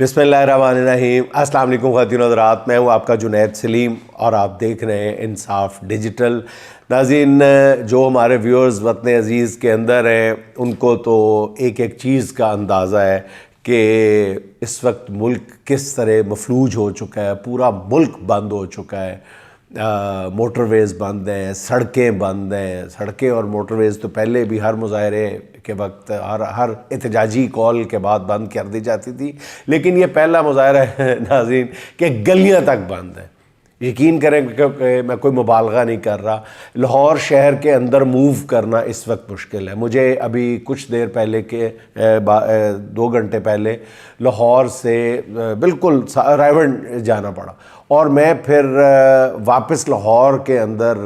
بسم اللہ الرحمن الرحیم۔ السلام علیکم خواتین و حضرات، میں ہوں آپ کا جنید سلیم اور آپ دیکھ رہے ہیں انصاف ڈیجیٹل۔ ناظرین، جو ہمارے ویورز وطن عزیز کے اندر ہیں ان کو تو ایک ایک چیز کا اندازہ ہے کہ اس وقت ملک کس طرح مفلوج ہو چکا ہے، پورا ملک بند ہو چکا ہے، موٹر ویز بند ہیں، سڑکیں بند ہیں۔ سڑکیں اور موٹر ویز تو پہلے بھی ہر مظاہرے کے وقت ہر احتجاجی کال کے بعد بند کر دی جاتی تھی، لیکن یہ پہلا مظاہرہ ہے ناظرین کہ گلیاں تک بند ہیں۔ یقین کریں کہ میں کوئی مبالغہ نہیں کر رہا، لاہور شہر کے اندر موو کرنا اس وقت مشکل ہے۔ مجھے ابھی کچھ دیر پہلے کے 2 گھنٹے پہلے لاہور سے بالکل رائیونڈ جانا پڑا، اور میں پھر واپس لاہور کے اندر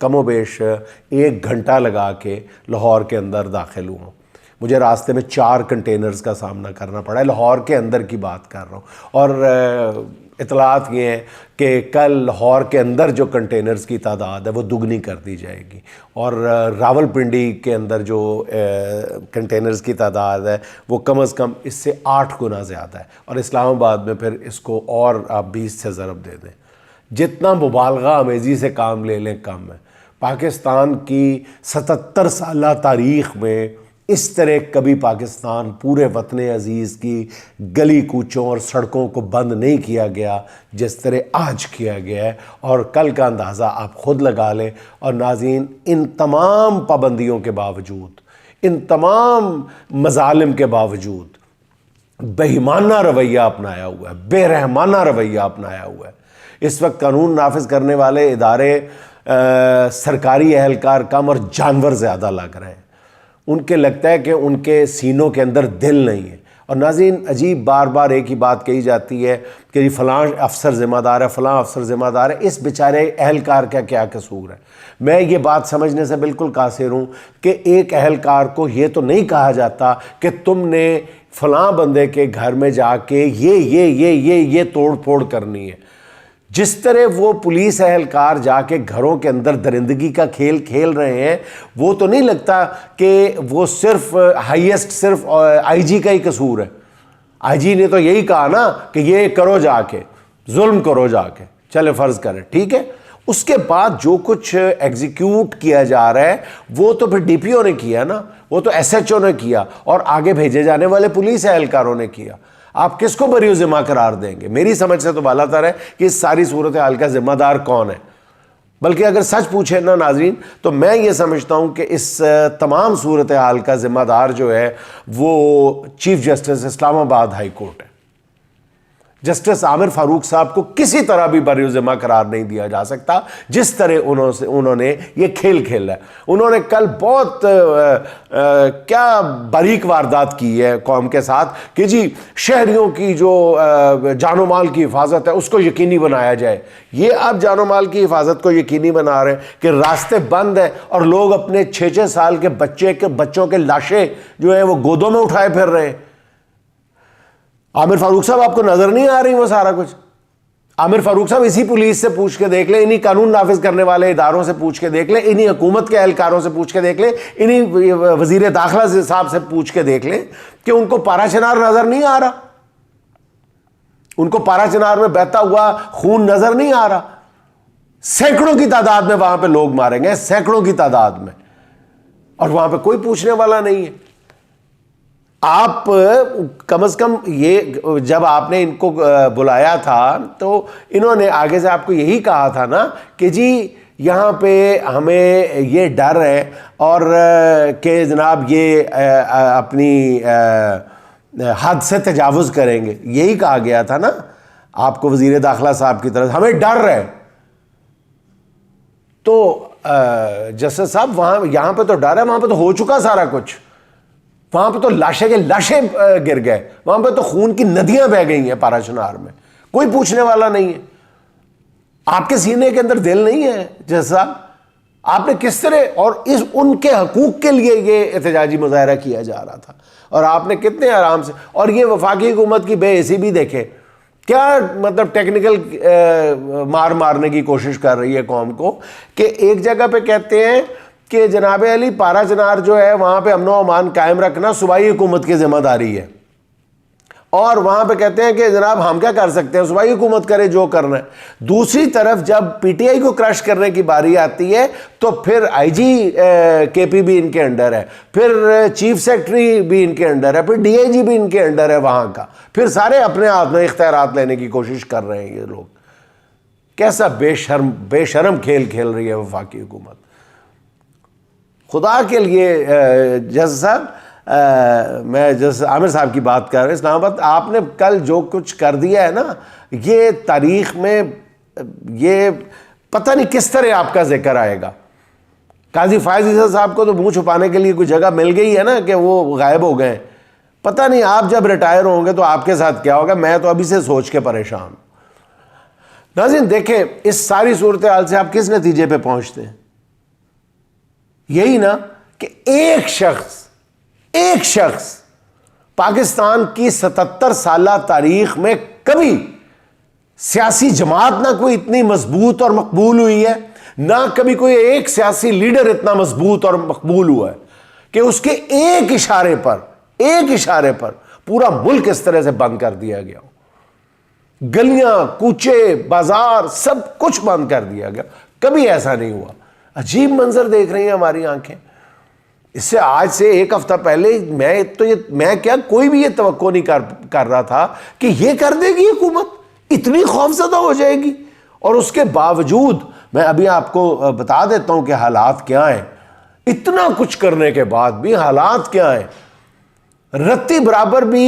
کم و بیش 1 گھنٹہ لگا کے لاہور کے اندر داخل ہوا۔ مجھے راستے میں 4 کنٹینرز کا سامنا کرنا پڑا ہے، لاہور کے اندر کی بات کر رہا ہوں۔ اور اطلاعات یہ ہیں کہ کل لاہور کے اندر جو کنٹینرز کی تعداد ہے وہ دگنی کر دی جائے گی، اور راولپنڈی کے اندر جو کنٹینرز کی تعداد ہے وہ کم از کم اس سے 8 گنا زیادہ ہے، اور اسلام آباد میں پھر اس کو اور آپ 20 سے ضرب دے دیں۔ جتنا مبالغہ آمیزی سے کام لے لیں کم ہے۔ پاکستان کی 77 سالہ تاریخ میں اس طرح کبھی پاکستان پورے وطن عزیز کی گلی کوچوں اور سڑکوں کو بند نہیں کیا گیا جس طرح آج کیا گیا ہے، اور کل کا اندازہ آپ خود لگا لیں۔ اور ناظرین، ان تمام پابندیوں کے باوجود، ان تمام مظالم کے باوجود بےایمانہ رویہ اپنایا ہوا ہے، بے رحمانہ رویہ اپنایا ہوا ہے۔ اس وقت قانون نافذ کرنے والے ادارے سرکاری اہلکار کم اور جانور زیادہ لگ رہے ہیں۔ ان کے لگتا ہے کہ ان کے سینوں کے اندر دل نہیں ہے۔ اور ناظرین، عجیب بار بار ایک ہی بات کہی جاتی ہے کہ یہ فلاں افسر ذمہ دار ہے، فلاں افسر ذمہ دار ہے۔ اس بیچارے اہلکار کا کیا قصور ہے؟ میں یہ بات سمجھنے سے بالکل قاصر ہوں کہ ایک اہلکار کو یہ تو نہیں کہا جاتا کہ تم نے فلاں بندے کے گھر میں جا کے یہ توڑ پھوڑ کرنی ہے۔ جس طرح وہ پولیس اہلکار جا کے گھروں کے اندر درندگی کا کھیل کھیل رہے ہیں، وہ تو نہیں لگتا کہ وہ صرف ہائیسٹ صرف آئی جی کا ہی قصور ہے۔ آئی جی نے تو یہی کہا نا کہ یہ کرو، جا کے ظلم کرو، جا کے چلے فرض کریں، ٹھیک ہے۔ اس کے بعد جو کچھ ایگزیکیوٹ کیا جا رہا ہے وہ تو پھر ڈی پی او نے کیا نا، وہ تو ایس ایچ او نے کیا، اور آگے بھیجے جانے والے پولیس اہلکاروں نے کیا۔ آپ کس کو بری و ذمہ قرار دیں گے؟ میری سمجھ سے تو بالا تر ہے کہ اس ساری صورتحال کا ذمہ دار کون ہے۔ بلکہ اگر سچ پوچھیں نا ناظرین، تو میں یہ سمجھتا ہوں کہ اس تمام صورتحال کا ذمہ دار جو ہے وہ چیف جسٹس اسلام آباد ہائی کورٹ ہے۔ جسٹس عامر فاروق صاحب کو کسی طرح بھی بری و ذمہ قرار نہیں دیا جا سکتا جس طرح انہوں نے یہ کھیل کھیلا ہے۔ انہوں نے کل بہت کیا باریک واردات کی ہے قوم کے ساتھ کہ جی شہریوں کی جو جان و مال کی حفاظت ہے اس کو یقینی بنایا جائے۔ یہ آپ جان و مال کی حفاظت کو یقینی بنا رہے ہیں کہ راستے بند ہیں اور لوگ اپنے 6 سال کے بچوں کے لاشیں جو ہیں وہ گودوں میں اٹھائے پھر رہے ہیں۔ عامر فاروق صاحب آپ کو نظر نہیں آ رہی وہ سارا کچھ؟ عامر فاروق صاحب اسی پولیس سے پوچھ کے دیکھ لیں، انہی قانون نافذ کرنے والے اداروں سے پوچھ کے دیکھ لیں، انہی حکومت کے اہلکاروں سے پوچھ کے دیکھ لیں، انہی وزیر داخلہ صاحب سے پوچھ کے دیکھ لیں کہ ان کو پارا چنار نظر نہیں آ رہا، ان کو پارا چنار میں بہتا ہوا خون نظر نہیں آ رہا۔ سینکڑوں کی تعداد میں وہاں پہ لوگ مارے گئے، سینکڑوں کی تعداد میں، اور وہاں پہ کوئی پوچھنے والا نہیں ہے۔ آپ کم از کم یہ جب آپ نے ان کو بلایا تھا تو انہوں نے آگے سے آپ کو یہی کہا تھا نا کہ جی یہاں پہ ہمیں یہ ڈر ہے اور کہ جناب یہ اپنی حد سے تجاوز کریں گے، یہی کہا گیا تھا نا آپ کو وزیر داخلہ صاحب کی طرف، ہمیں ڈر ہے۔ تو جسٹس صاحب وہاں یہاں پہ تو ڈر ہے، وہاں پہ تو ہو چکا سارا کچھ، وہاں پہ تو لاشیں کے لاشیں گر گئے، وہاں پہ تو خون کی ندیاں بہہ گئی ہیں پارا چنار میں، کوئی پوچھنے والا نہیں ہے۔ آپ کے سینے کے اندر دل نہیں ہے جیسا صاحب؟ آپ نے کس طرح اور ان کے حقوق کے لیے یہ احتجاجی مظاہرہ کیا جا رہا تھا، اور آپ نے کتنے آرام سے، اور یہ وفاقی حکومت کی بے حسی بھی دیکھے، کیا مطلب ٹیکنیکل مارنے کی کوشش کر رہی ہے قوم کو، کہ ایک جگہ پہ کہتے ہیں کہ جناب علی پارا چنار جو ہے وہاں پہ امن و امان قائم رکھنا صوبائی حکومت کی ذمہ داری ہے، اور وہاں پہ کہتے ہیں کہ جناب ہم کیا کر سکتے ہیں، صوبائی حکومت کرے جو کرنا ہے۔ دوسری طرف جب پی ٹی آئی کو کرش کرنے کی باری آتی ہے تو پھر آئی جی کے پی بھی ان کے انڈر ہے، پھر چیف سیکرٹری بھی ان کے انڈر ہے، پھر ڈی آئی جی بھی ان کے انڈر ہے وہاں کا، پھر سارے اپنے ہاتھ میں اختیارات لینے کی کوشش کر رہے ہیں یہ لوگ۔ کیسا بے شرم کھیل کھیل رہی ہے وفاقی حکومت۔ خدا کے لیے جج صاحب، میں جس عامر صاحب کی بات کر رہا ہوں، اسلام آباد آپ نے کل جو کچھ کر دیا ہے نا، یہ تاریخ میں یہ پتہ نہیں کس طرح آپ کا ذکر آئے گا۔ قاضی فائز عیسیٰ صاحب کو تو منہ چھپانے کے لیے کوئی جگہ مل گئی ہے نا کہ وہ غائب ہو گئے، پتہ نہیں آپ جب ریٹائر ہوں گے تو آپ کے ساتھ کیا ہوگا، میں تو ابھی سے سوچ کے پریشان ہوں۔ ناظرین دیکھیں، اس ساری صورتحال سے آپ کس نتیجے پہ پہنچتے ہیں؟ یہی نا کہ ایک شخص پاکستان کی 77 سالہ تاریخ میں کبھی سیاسی جماعت نہ کوئی اتنی مضبوط اور مقبول ہوئی ہے، نہ کبھی کوئی ایک سیاسی لیڈر اتنا مضبوط اور مقبول ہوا ہے کہ اس کے ایک اشارے پر پورا ملک اس طرح سے بند کر دیا گیا، گلیاں کوچے بازار سب کچھ بند کر دیا گیا۔ کبھی ایسا نہیں ہوا۔ عجیب منظر دیکھ رہی ہیں ہماری آنکھیں۔ اس سے آج سے ایک ہفتہ پہلے میں کیا کوئی بھی یہ توقع نہیں کر رہا تھا کہ یہ کر دے گی حکومت، اتنی خوفزدہ ہو جائے گی۔ اور اس کے باوجود میں ابھی آپ کو بتا دیتا ہوں کہ حالات کیا ہیں، اتنا کچھ کرنے کے بعد بھی حالات کیا ہیں۔ رتی برابر بھی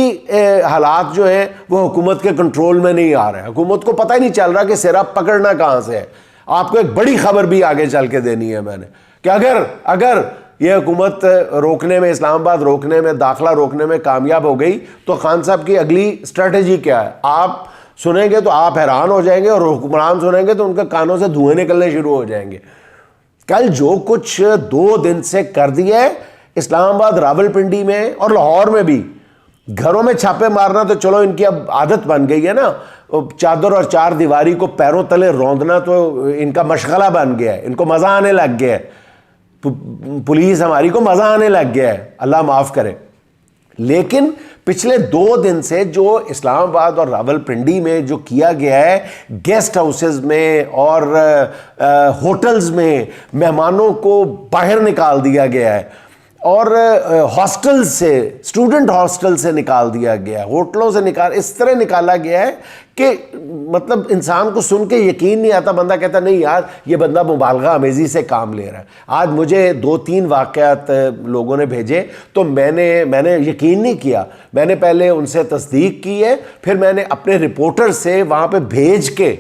حالات جو ہیں وہ حکومت کے کنٹرول میں نہیں آ رہے ہیں، حکومت کو پتہ ہی نہیں چل رہا کہ سرا پکڑنا کہاں سے ہے۔ آپ کو ایک بڑی خبر بھی آگے چل کے دینی ہے میں نے، کہ اگر یہ حکومت روکنے میں، اسلام آباد روکنے میں، داخلہ روکنے میں کامیاب ہو گئی تو خان صاحب کی اگلی اسٹریٹجی کیا ہے آپ سنیں گے تو آپ حیران ہو جائیں گے، اور حکمران سنیں گے تو ان کے کانوں سے دھوئیں نکلنے شروع ہو جائیں گے۔ کل جو کچھ 2 دن سے کر دیا ہے اسلام آباد، راولپنڈی میں اور لاہور میں بھی، گھروں میں چھاپے مارنا تو چلو ان کی اب عادت بن گئی ہے نا، چادر اور چار دیواری کو پیروں تلے روندنا تو ان کا مشغلہ بن گیا ہے، ان کو مزہ آنے لگ گیا ہے، پولیس ہماری کو مزہ آنے لگ گیا ہے، اللہ معاف کرے۔ لیکن پچھلے 2 دن سے جو اسلام آباد اور راولپنڈی میں جو کیا گیا ہے، گیسٹ ہاؤسز میں اور ہوٹلز میں مہمانوں کو باہر نکال دیا گیا ہے، اور ہاسٹل سے، اسٹوڈنٹ ہاسٹل سے نکال دیا گیا ہے، ہوٹلوں سے اس طرح نکالا گیا ہے کہ مطلب انسان کو سن کے یقین نہیں آتا، بندہ کہتا نہیں یار یہ بندہ مبالغہ آمیزی سے کام لے رہا ہے۔ آج مجھے 2-3 واقعات لوگوں نے بھیجے تو میں نے یقین نہیں کیا، میں نے پہلے ان سے تصدیق کی ہے، پھر میں نے اپنے رپورٹر سے وہاں پہ بھیج کے،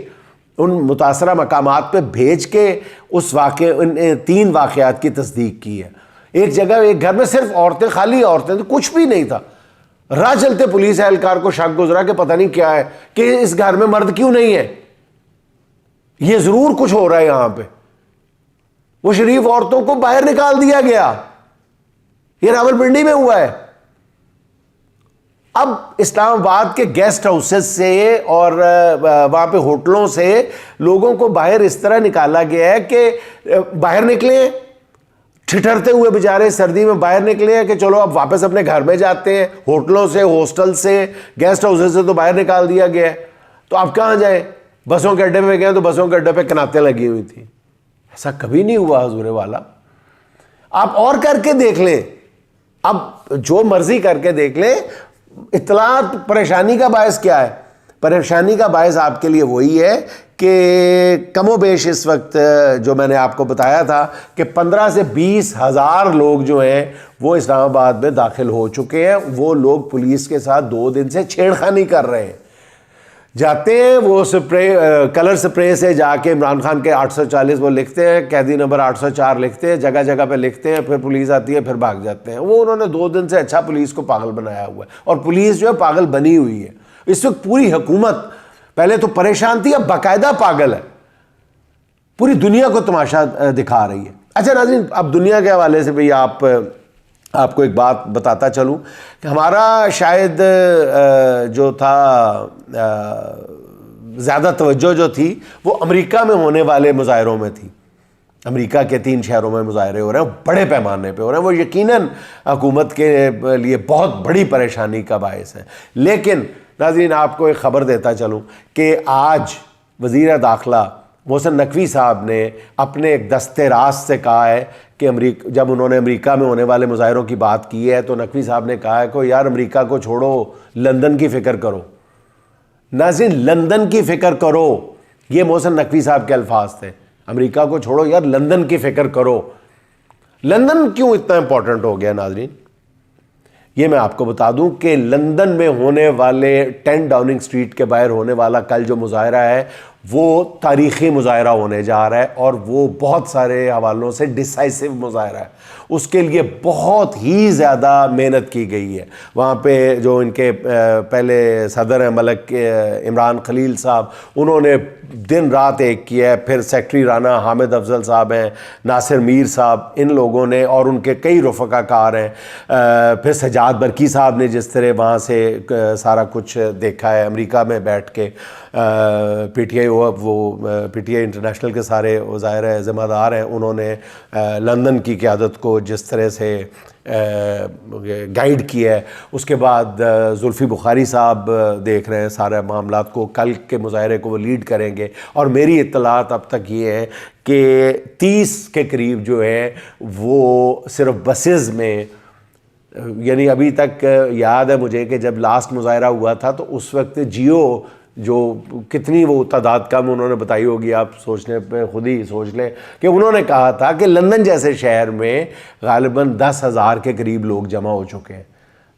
ان متاثرہ مقامات پہ بھیج کے ان 3 واقعات کی تصدیق کی ہے۔ ایک جگہ ایک گھر میں صرف عورتیں، خالی عورتیں، تو کچھ بھی نہیں تھا، راہ چلتے پولیس اہلکار کو شک گزرا کہ پتہ نہیں کیا ہے، کہ اس گھر میں مرد کیوں نہیں ہے، یہ ضرور کچھ ہو رہا ہے یہاں پہ۔ وہ شریف عورتوں کو باہر نکال دیا گیا، یہ راولپنڈی میں ہوا ہے۔ اب اسلام آباد کے گیسٹ ہاؤسز سے اور وہاں پہ ہوٹلوں سے لوگوں کو باہر اس طرح نکالا گیا ہے کہ باہر نکلیں، ٹھٹھرتے ہوئے بیچارے سردی میں باہر نکلے ہیں کہ چلو اب واپس اپنے گھر میں جاتے ہیں، ہوٹلوں سے، ہاسٹل سے، گیسٹ ہاؤسز سے تو باہر نکال دیا گیا ہے، تو آپ کہاں جائیں؟ بسوں کے اڈے پہ گئے تو بسوں کے اڈے پہ کناتیں لگی ہوئی تھی۔ ایسا کبھی نہیں ہوا حضور والا۔ آپ اور کر کے دیکھ لیں، اب جو مرضی کر کے دیکھ لیں، اطلاعات پریشانی کا باعث کیا ہے؟ پریشانی کا باعث آپ کے لیے وہی ہے کہ کم و بیش اس وقت جو میں نے آپ کو بتایا تھا کہ 15 سے 20 ہزار لوگ جو ہیں وہ اسلام آباد میں داخل ہو چکے ہیں۔ وہ لوگ پولیس کے ساتھ 2 دن سے چھیڑخانی کر رہے ہیں، جاتے ہیں وہ کلر سپرے سے جا کے عمران خان کے 840 وہ لکھتے ہیں، قیدی نمبر 804 لکھتے ہیں، جگہ جگہ پہ لکھتے ہیں، پھر پولیس آتی ہے، پھر بھاگ جاتے ہیں۔ وہ انہوں نے 2 دن سے اچھا پولیس کو پاگل بنایا ہوا ہے، اور پولیس جو ہے پاگل بنی ہوئی ہے اس وقت۔ پوری حکومت پہلے تو پریشان تھی، اب باقاعدہ پاگل ہے، پوری دنیا کو تماشا دکھا رہی ہے۔ اچھا ناظرین، اب دنیا کے حوالے سے بھی آپ کو ایک بات بتاتا چلوں کہ ہمارا شاید جو تھا زیادہ توجہ جو تھی وہ امریکہ میں ہونے والے مظاہروں میں تھی، امریکا کے 3 شہروں میں مظاہرے ہو رہے ہیں، بڑے پیمانے پہ ہو رہے ہیں، وہ یقیناً حکومت کے لیے بہت بڑی پریشانی کا باعث ہے۔ لیکن ناظرین آپ کو ایک خبر دیتا چلوں کہ آج وزیر داخلہ محسن نقوی صاحب نے اپنے ایک دستے راست سے کہا ہے کہ جب انہوں نے امریکہ میں ہونے والے مظاہروں کی بات کی ہے تو نقوی صاحب نے کہا ہے کہ یار امریکہ کو چھوڑو، لندن کی فکر کرو۔ ناظرین لندن کی فکر کرو، یہ محسن نقوی صاحب کے الفاظ تھے، امریکہ کو چھوڑو یار لندن کی فکر کرو۔ لندن کیوں اتنا امپورٹنٹ ہو گیا ناظرین؟ یہ میں آپ کو بتا دوں کہ لندن میں ہونے والے 10 ڈاؤننگ سٹریٹ کے باہر ہونے والا کل جو مظاہرہ ہے وہ تاریخی مظاہرہ ہونے جا رہا ہے، اور وہ بہت سارے حوالوں سے ڈیسائسو مظاہرہ ہے۔ اس کے لیے بہت ہی زیادہ محنت کی گئی ہے۔ وہاں پہ جو ان کے پہلے صدر ہیں ملک عمران خلیل صاحب، انہوں نے دن رات ایک کیا ہے، پھر سیکٹری رانا حامد افضل صاحب ہیں، ناصر میر صاحب، ان لوگوں نے اور ان کے کئی رفقا کار ہیں، پھر سجاد برکی صاحب نے جس طرح وہاں سے سارا کچھ دیکھا ہے امریکہ میں بیٹھ کے، پی ٹی آئی وہ پی ٹی آئی انٹرنیشنل کے سارے ظاہر ہے ذمہ دار ہیں، انہوں نے لندن کی قیادت کو جس طرح سے گائیڈ کیا ہے۔ اس کے بعد زلفی بخاری صاحب دیکھ رہے ہیں سارے معاملات کو، کل کے مظاہرے کو وہ لیڈ کریں گے، اور میری اطلاعات اب تک یہ ہے کہ 30 کے قریب جو ہے وہ صرف بسز میں، یعنی ابھی تک یاد ہے مجھے کہ جب لاسٹ مظاہرہ ہوا تھا تو اس وقت جیو جو کتنی وہ تعداد کم انہوں نے بتائی ہوگی، آپ سوچنے پہ خود ہی سوچ لیں کہ انہوں نے کہا تھا کہ لندن جیسے شہر میں غالباً 10,000 کے قریب لوگ جمع ہو چکے ہیں۔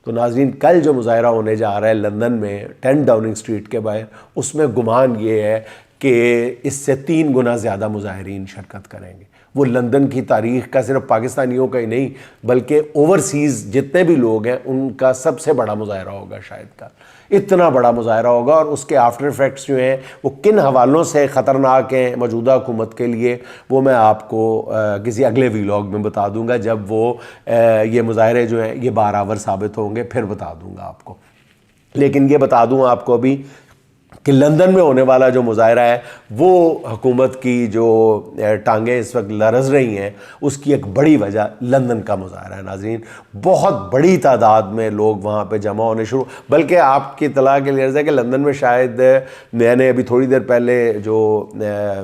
تو ناظرین کل جو مظاہرہ ہونے جا رہا ہے لندن میں 10 ڈاؤننگ سٹریٹ کے باہر، اس میں گمان یہ ہے کہ اس سے 3 گنا زیادہ مظاہرین شرکت کریں گے۔ وہ لندن کی تاریخ کا صرف پاکستانیوں کا ہی نہیں بلکہ اوورسیز جتنے بھی لوگ ہیں ان کا سب سے بڑا مظاہرہ ہوگا شاید کا، اتنا بڑا مظاہرہ ہوگا، اور اس کے آفٹر ایفیکٹس جو ہیں وہ کن حوالوں سے خطرناک ہیں موجودہ حکومت کے لیے، وہ میں آپ کو کسی اگلے ویلاگ میں بتا دوں گا جب وہ یہ مظاہرے جو ہیں یہ بارآور ثابت ہوں گے، پھر بتا دوں گا آپ کو۔ لیکن یہ بتا دوں آپ کو ابھی کہ لندن میں ہونے والا جو مظاہرہ ہے وہ حکومت کی جو ٹانگیں اس وقت لرز رہی ہیں اس کی ایک بڑی وجہ لندن کا مظاہرہ ہے۔ ناظرین بہت بڑی تعداد میں لوگ وہاں پہ جمع ہونے شروع، بلکہ آپ کی اطلاع کے لیے عرض ہے کہ لندن میں شاید میں نے ابھی تھوڑی دیر پہلے جو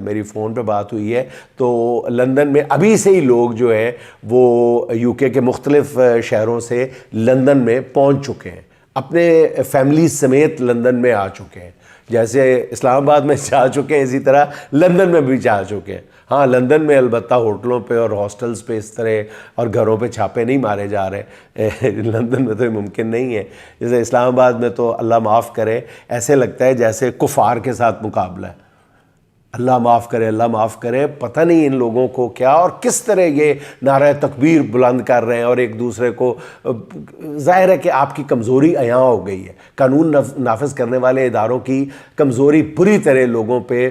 میری فون پہ بات ہوئی ہے تو لندن میں ابھی سے ہی لوگ جو ہے وہ یو کے مختلف شہروں سے لندن میں پہنچ چکے ہیں، اپنے فیملیز سمیت لندن میں آ چکے ہیں، جیسے اسلام آباد میں جا چکے ہیں اسی طرح لندن میں بھی جا چکے ہیں۔ ہاں لندن میں البتہ ہوٹلوں پہ اور ہاسٹلز پہ اس طرح اور گھروں پہ چھاپے نہیں مارے جا رہے، لندن میں تو یہ ممکن نہیں ہے۔ جیسے اسلام آباد میں تو اللہ معاف کرے ایسے لگتا ہے جیسے کفار کے ساتھ مقابلہ ہے، اللہ معاف کرے، اللہ معاف کرے، پتہ نہیں ان لوگوں کو کیا اور کس طرح یہ نعرہ تکبیر بلند کر رہے ہیں اور ایک دوسرے کو، ظاہر ہے کہ آپ کی کمزوری عیاں ہو گئی ہے، قانون نافذ کرنے والے اداروں کی کمزوری بری طرح لوگوں پہ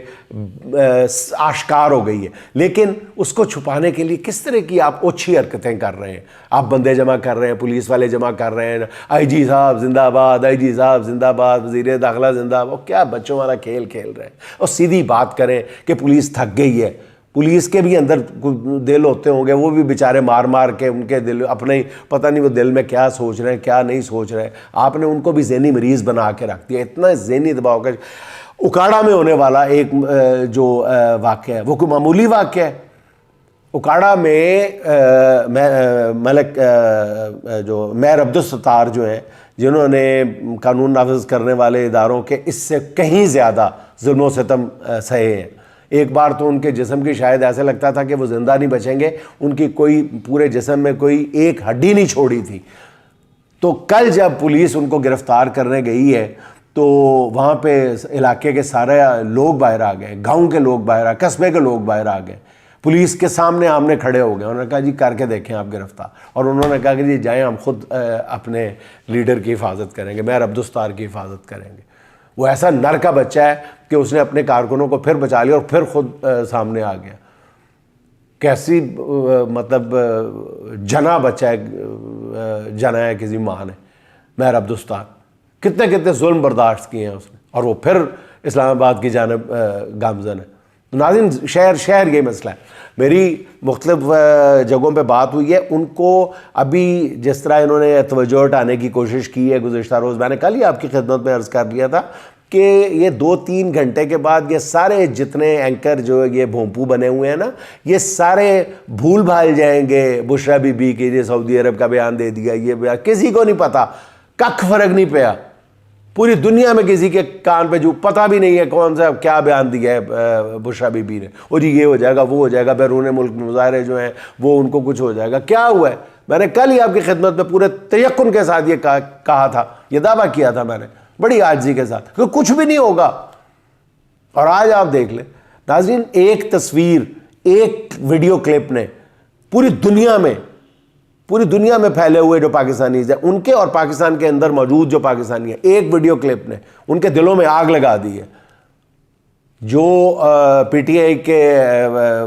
آشکار ہو گئی ہے، لیکن اس کو چھپانے کے لیے کس طرح کی آپ اوچھی حرکتیں کر رہے ہیں، آپ بندے جمع کر رہے ہیں، پولیس والے جمع کر رہے ہیں، آئی جی صاحب زندہ آباد، آئی جی صاحب زندہ آباد، وزیر داخلہ زندہ آباد، کیا بچوں والا کھیل کھیل رہے ہیں۔ اور سیدھی بات کریں کہ پولیس تھک گئی ہے، پولیس کے بھی اندر دل ہوتے ہوں گے، وہ بھی بیچارے مار مار کے ان کے دل اپنے ہی پتہ نہیں وہ دل میں کیا سوچ رہے ہیں کیا نہیں سوچ رہے، آپ نے ان کو بھی ذہنی مریض بنا کے رکھ دیا، اتنا ذہنی دباؤ کا۔ اکاڑا میں ہونے والا ایک جو واقعہ ہے وہ کوئی معمولی واقعہ ہے؟ اکاڑا میں ملک جو میئر عبدالستار جو ہیں جنہوں نے قانون نافذ کرنے والے اداروں کے اس سے کہیں زیادہ ظلم و ستم سہے ہیں، ایک بار تو ان کے جسم کی شاید ایسے لگتا تھا کہ وہ زندہ نہیں بچیں گے، ان کی کوئی پورے جسم میں کوئی ایک ہڈی نہیں چھوڑی تھی۔ تو کل جب پولیس ان کو گرفتار کرنے گئی ہے تو وہاں پہ علاقے کے سارے لوگ باہر آ گئے، گاؤں کے لوگ باہر آ گئے، قصبے کے لوگ باہر آ گئے، پولیس کے سامنے آمنے کھڑے ہو گئے، انہوں نے کہا جی کر کے دیکھیں آپ گرفتار، اور انہوں نے کہا کہ جی جائیں ہم خود اپنے لیڈر کی حفاظت کریں گے، میئر عبدالستار کی حفاظت کریں گے۔ وہ ایسا نر کا بچہ ہے کہ اس نے اپنے کارکنوں کو پھر بچا لیا اور پھر خود سامنے آ گیا، کیسی مطلب جنا بچہ ہے، جنا ہے کسی ماں نے، میئر عبدالستار، کتنے کتنے ظلم برداشت کیے ہیں اس نے، اور وہ پھر اسلام آباد کی جانب گامزن ہے۔ ناظرین شہر یہ مسئلہ ہے. میری مختلف جگہوں پہ بات ہوئی ہے, ان کو ابھی جس طرح انہوں نے توجہ ہٹانے کی کوشش کی ہے گزشتہ روز, میں نے کل ہی آپ کی خدمت میں عرض کر لیا تھا کہ یہ 2-3 گھنٹے کے بعد یہ سارے جتنے اینکر جو یہ بھونپو بنے ہوئے ہیں نا, یہ سارے بھول بھال جائیں گے بشرا بی بی کے یہ سعودی عرب کا بیان دے دیا, یہ بیان کسی کو نہیں پتا, ککھ فرق نہیں پیا. پوری دنیا میں کسی کے کان پہ جو پتہ بھی نہیں ہے کون سا کیا بیان دیا ہے بشرا بی بی نے, اور جی یہ ہو جائے گا وہ ہو جائے گا, بیرون ملک مظاہرے جو ہیں وہ ان کو کچھ ہو جائے گا. کیا ہوا ہے؟ میں نے کل ہی آپ کی خدمت میں پورے تیقن کے ساتھ یہ کہا تھا, یہ دعویٰ کیا تھا میں نے بڑی عاجزی کے ساتھ کہ کچھ بھی نہیں ہوگا. اور آج آپ دیکھ لیں ناظرین, ایک تصویر, ایک ویڈیو کلپ نے پوری دنیا میں پھیلے ہوئے جو پاکستانیز ہیں ان کے اور پاکستان کے اندر موجود جو پاکستانی ہیں, ایک ویڈیو کلپ نے ان کے دلوں میں آگ لگا دی ہے. جو پی ٹی آئی کے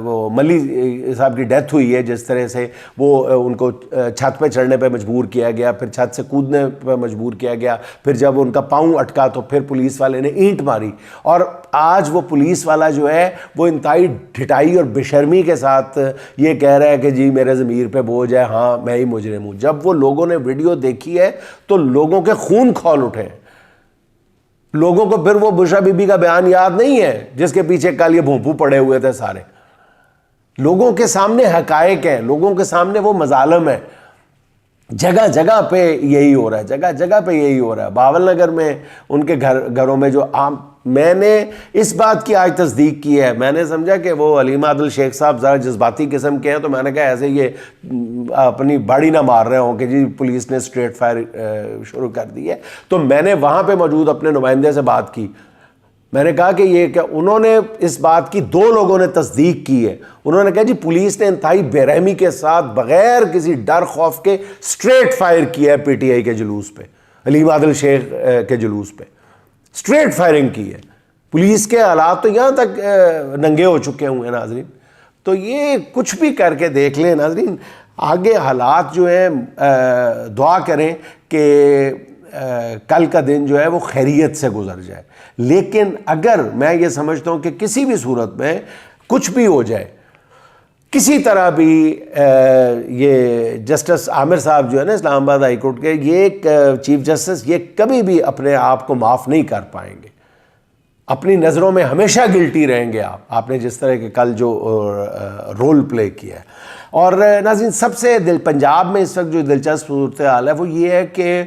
وہ ملی صاحب کی ڈیتھ ہوئی ہے, جس طرح سے وہ ان کو چھت پہ چڑھنے پہ مجبور کیا گیا, پھر چھت سے کودنے پہ مجبور کیا گیا, پھر جب ان کا پاؤں اٹکا تو پھر پولیس والے نے اینٹ ماری, اور آج وہ پولیس والا جو ہے وہ انتہائی ڈھٹائی اور بے-شرمی کے ساتھ یہ کہہ رہا ہے کہ جی میرے ضمیر پہ بوجھ ہے, ہاں میں ہی مجرم ہوں. جب وہ لوگوں نے ویڈیو دیکھی ہے تو لوگوں کے خون کھول اٹھے. لوگوں کو پھر وہ بشرا بی بی کا بیان یاد نہیں ہے جس کے پیچھے کل یہ بھونپو پڑے ہوئے تھے سارے. لوگوں کے سامنے حقائق ہیں, لوگوں کے سامنے وہ مظالم ہیں. جگہ جگہ پہ یہی ہو رہا ہے, جگہ جگہ پہ یہی ہو رہا ہے. باول نگر میں ان کے گھروں میں جو عام, میں نے اس بات کی آج تصدیق کی ہے. میں نے سمجھا کہ وہ علیم عادل شیخ صاحب ذرا جذباتی قسم کے ہیں, تو میں نے کہا ایسے یہ اپنی باڑی نہ مار رہے ہوں کہ جی پولیس نے اسٹریٹ فائر شروع کر دی ہے. تو میں نے وہاں پہ موجود اپنے نمائندے سے بات کی. میں نے کہا کہ یہ کہ انہوں نے اس بات کی 2 لوگوں نے تصدیق کی ہے. انہوں نے کہا جی پولیس نے انتہائی بے رحمی کے ساتھ بغیر کسی ڈر خوف کے اسٹریٹ فائر کیا ہے پی ٹی آئی کے جلوس پہ, علیم عادل شیخ کے جلوس پہ اسٹریٹ فائرنگ کی ہے. پولیس کے حالات تو یہاں تک ننگے ہو چکے ہوئے ہیں ناظرین. تو یہ کچھ بھی کر کے دیکھ لیں ناظرین, آگے حالات جو ہیں دعا کریں کہ کل کا دن جو ہے وہ خیریت سے گزر جائے. لیکن اگر میں یہ سمجھتا ہوں کہ کسی بھی صورت میں کچھ بھی ہو جائے, کسی طرح بھی یہ جسٹس عامر صاحب جو ہے نا اسلام آباد ہائی کورٹ کے, یہ چیف جسٹس, یہ کبھی بھی اپنے آپ کو معاف نہیں کر پائیں گے. اپنی نظروں میں ہمیشہ گلٹی رہیں گے آپ نے جس طرح کے کل جو رول پلے کیا ہے. اور ناظرین سب سے پنجاب میں اس وقت جو دلچسپ صورتحال ہے وہ یہ ہے کہ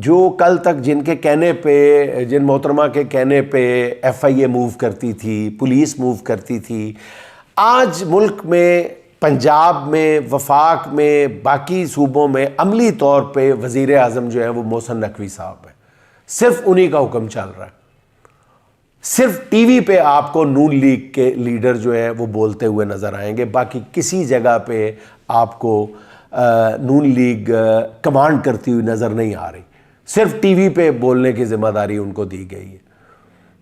جو کل تک جن کے کہنے پہ, جن محترمہ کے کہنے پہ ایف آئی اے موو کرتی تھی, پولیس موو کرتی تھی, آج ملک میں, پنجاب میں, وفاق میں, باقی صوبوں میں عملی طور پہ وزیر اعظم جو ہے وہ محسن نقوی صاحب ہیں. صرف انہی کا حکم چل رہا ہے. صرف ٹی وی پہ آپ کو نون لیگ کے لیڈر جو ہیں وہ بولتے ہوئے نظر آئیں گے, باقی کسی جگہ پہ آپ کو نون لیگ کمانڈ کرتی ہوئی نظر نہیں آ رہی. صرف ٹی وی پہ بولنے کی ذمہ داری ان کو دی گئی ہے.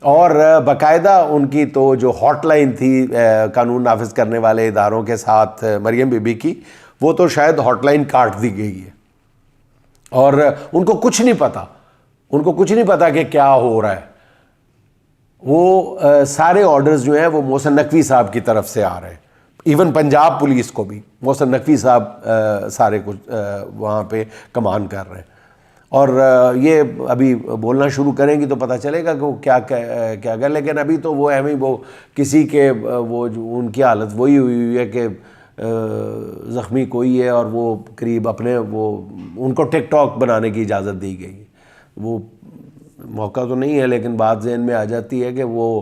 اور باقاعدہ ان کی تو جو ہاٹ لائن تھی قانون نافذ کرنے والے اداروں کے ساتھ مریم بی بی کی, وہ تو شاید ہاٹ لائن کاٹ دی گئی ہے. اور ان کو کچھ نہیں پتا, کہ کیا ہو رہا ہے. وہ سارے آرڈرز جو ہیں وہ محسن نقوی صاحب کی طرف سے آ رہے ہیں. ایون پنجاب پولیس کو بھی محسن نقوی صاحب سارے کچھ وہاں پہ کمان کر رہے ہیں. اور یہ ابھی بولنا شروع کریں گی تو پتہ چلے گا کہ وہ کیا کر, لیکن ابھی تو وہ ایویں وہ کسی کے وہ ان کی حالت وہی ہوئی ہے کہ زخمی کوئی ہے, اور وہ قریب اپنے وہ ان کو ٹک ٹاک بنانے کی اجازت دی گئی ہے. وہ موقع تو نہیں ہے لیکن بات ذہن میں آ جاتی ہے کہ وہ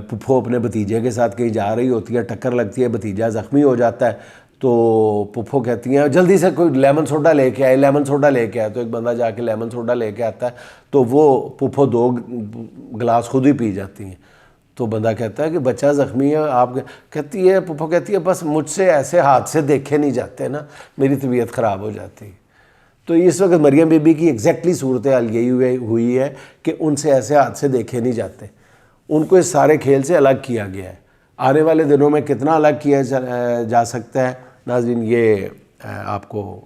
پھپھو اپنے بھتیجے کے ساتھ کہیں جا رہی ہوتی ہے, ٹکر لگتی ہے, بھتیجا زخمی ہو جاتا ہے, تو پھپھو کہتی ہیں جلدی سے کوئی لیمن سوڈا لے کے آئے, تو ایک بندہ جا کے لیمن سوڈا لے کے آتا ہے, تو وہ پھپھو 2 گلاس خود ہی پی جاتی ہیں. تو بندہ کہتا ہے کہ بچہ زخمی ہے, آپ کہتی ہے, پھپھو کہتی ہے بس مجھ سے ایسے حادثے دیکھے نہیں جاتے نا, میری طبیعت خراب ہو جاتی ہے. تو اس وقت مریم بی بی کی ایگزیکٹلی صورتحال یہی ہوئی ہے کہ ان سے ایسے حادثے دیکھے نہیں جاتے. ان کو اس سارے کھیل سے الگ کیا گیا ہے. آنے والے دنوں میں کتنا الگ کیا جا سکتا ہے ناظرین, یہ آپ کو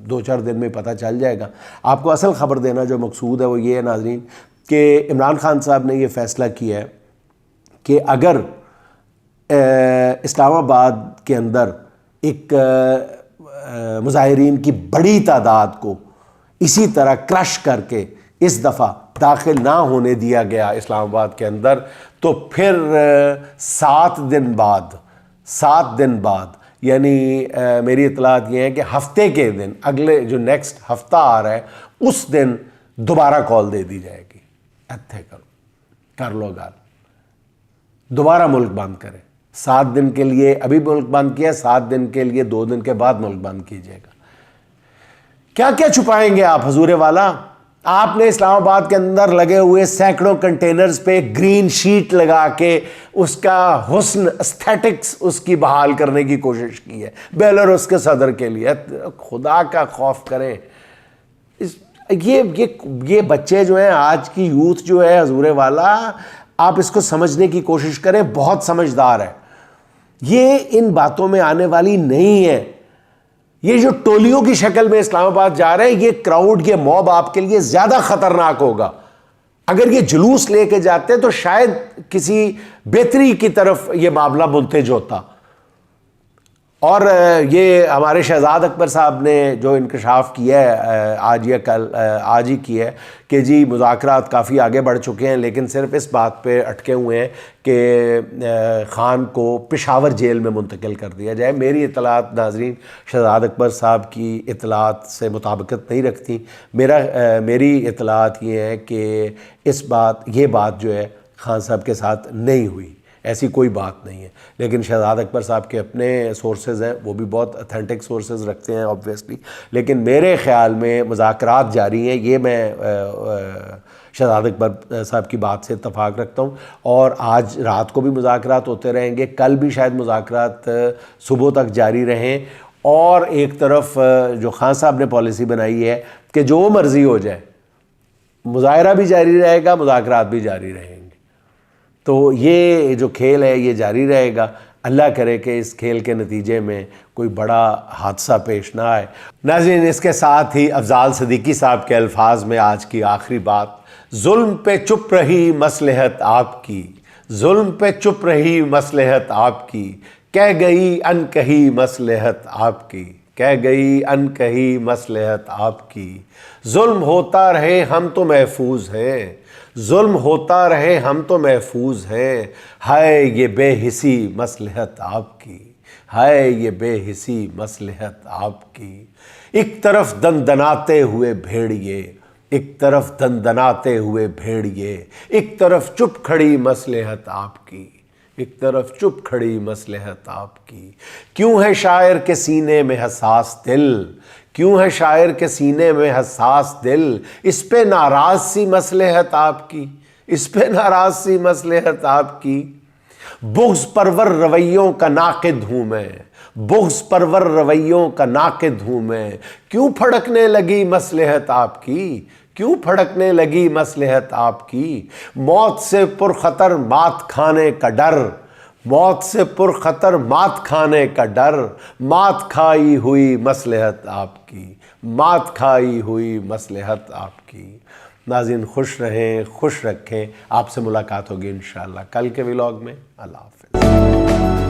2-4 دن میں پتہ چل جائے گا. آپ کو اصل خبر دینا جو مقصود ہے وہ یہ ہے ناظرین کہ عمران خان صاحب نے یہ فیصلہ کیا ہے کہ اگر اسلام آباد کے اندر ایک مظاہرین کی بڑی تعداد کو اسی طرح کرش کر کے اس دفعہ داخل نہ ہونے دیا گیا اسلام آباد کے اندر، تو پھر 7 دن بعد یعنی میری اطلاعات یہ ہیں کہ ہفتے کے دن، اگلے جو نیکسٹ ہفتہ آ رہا ہے اس دن دوبارہ کال دے دی جائے گی، اتھے کر لو گال، دوبارہ ملک بند کریں۔ 7 دن کے لیے ابھی ملک بند کیا، 7 دن کے لیے 2 دن کے بعد ملک بند کیجیے گا۔ کیا کیا چھپائیں گے آپ حضور والا؟ آپ نے اسلام آباد کے اندر لگے ہوئے سینکڑوں کنٹینرز پہ گرین شیٹ لگا کے اس کا حسن اسٹیٹکس اس کی بحال کرنے کی کوشش کی ہے بیلاروس کے صدر کے لیے۔ خدا کا خوف کریں، یہ بچے جو ہیں، آج کی یوتھ جو ہے حضور والا، آپ اس کو سمجھنے کی کوشش کریں، بہت سمجھدار ہے، یہ ان باتوں میں آنے والی نہیں ہے۔ یہ جو ٹولیوں کی شکل میں اسلام آباد جا رہے ہیں، یہ کراؤڈ، یہ موب آپ کے لیے زیادہ خطرناک ہوگا۔ اگر یہ جلوس لے کے جاتے تو شاید کسی بہتری کی طرف یہ معاملہ منتج ہوتا۔ اور یہ ہمارے شہزاد اکبر صاحب نے جو انکشاف کیا ہے آج ہی کیا ہے کہ جی مذاکرات کافی آگے بڑھ چکے ہیں، لیکن صرف اس بات پہ اٹکے ہوئے ہیں کہ خان کو پشاور جیل میں منتقل کر دیا جائے۔ میری اطلاعات ناظرین شہزاد اکبر صاحب کی اطلاعات سے مطابقت نہیں رکھتی۔ میری اطلاعات یہ ہے کہ یہ بات جو ہے خان صاحب کے ساتھ نہیں ہوئی، ایسی کوئی بات نہیں ہے۔ لیکن شہزاد اکبر صاحب کے اپنے سورسز ہیں، وہ بھی بہت اتھینٹک سورسز رکھتے ہیں آبویسلی، لیکن میرے خیال میں مذاکرات جاری ہیں، یہ میں شہزاد اکبر صاحب کی بات سے اتفاق رکھتا ہوں۔ اور آج رات کو بھی مذاکرات ہوتے رہیں گے، کل بھی شاید مذاکرات صبح تک جاری رہیں۔ اور ایک طرف جو خان صاحب نے پالیسی بنائی ہے کہ جو مرضی ہو جائے، مظاہرہ بھی جاری رہے گا، مذاکرات بھی جاری رہیں گے، تو یہ جو کھیل ہے یہ جاری رہے گا۔ اللہ کرے کہ اس کھیل کے نتیجے میں کوئی بڑا حادثہ پیش نہ آئے۔ ناظرین، اس کے ساتھ ہی افضال صدیقی صاحب کے الفاظ میں آج کی آخری بات: ظلم پہ چپ رہی مصلحت آپ کی، ظلم پہ چپ رہی مصلحت آپ کی، کہہ گئی ان کہی مصلحت آپ کی، کہہ گئی ان کہی مصلحت آپ کی۔ ظلم ہوتا رہے ہم تو محفوظ ہیں، ظلم ہوتا رہے ہم تو محفوظ ہیں، ہائے یہ بے حسی مصلحت آپ کی، ہائے یہ بے حسی مصلحت آپ کی۔ ایک طرف دندناتے ہوئے بھیڑیے، ایک طرف دندناتے ہوئے بھیڑیے، ایک طرف چپ کھڑی مصلحت آپ کی، ایک طرف چپ کھڑی مصلحت آپ کی۔ کیوں ہے شاعر کے سینے میں حساس دل، کیوں ہے شاعر کے سینے میں حساس دل، اس پہ ناراض سی مصلحت آپ کی، اس پہ ناراض سی مصلحت آپ کی۔ بغض پرور رویوں کا ناقد ہوں میں، بغض پرور رویوں کا ناقد ہوں میں، کیوں پھڑکنے لگی مصلحت آپ کی، کیوں پھڑکنے لگی مصلحت آپ کی۔ موت سے پرخطر مات کھانے کا ڈر، موت سے پرخطر مات کھانے کا ڈر، مات کھائی ہوئی مصلحت آپ کی، مات کھائی ہوئی مصلحت آپ کی۔ ناظرین، خوش رہیں، خوش رکھیں۔ آپ سے ملاقات ہوگی انشاءاللہ کل کے ولاگ میں۔ اللہ حافظ۔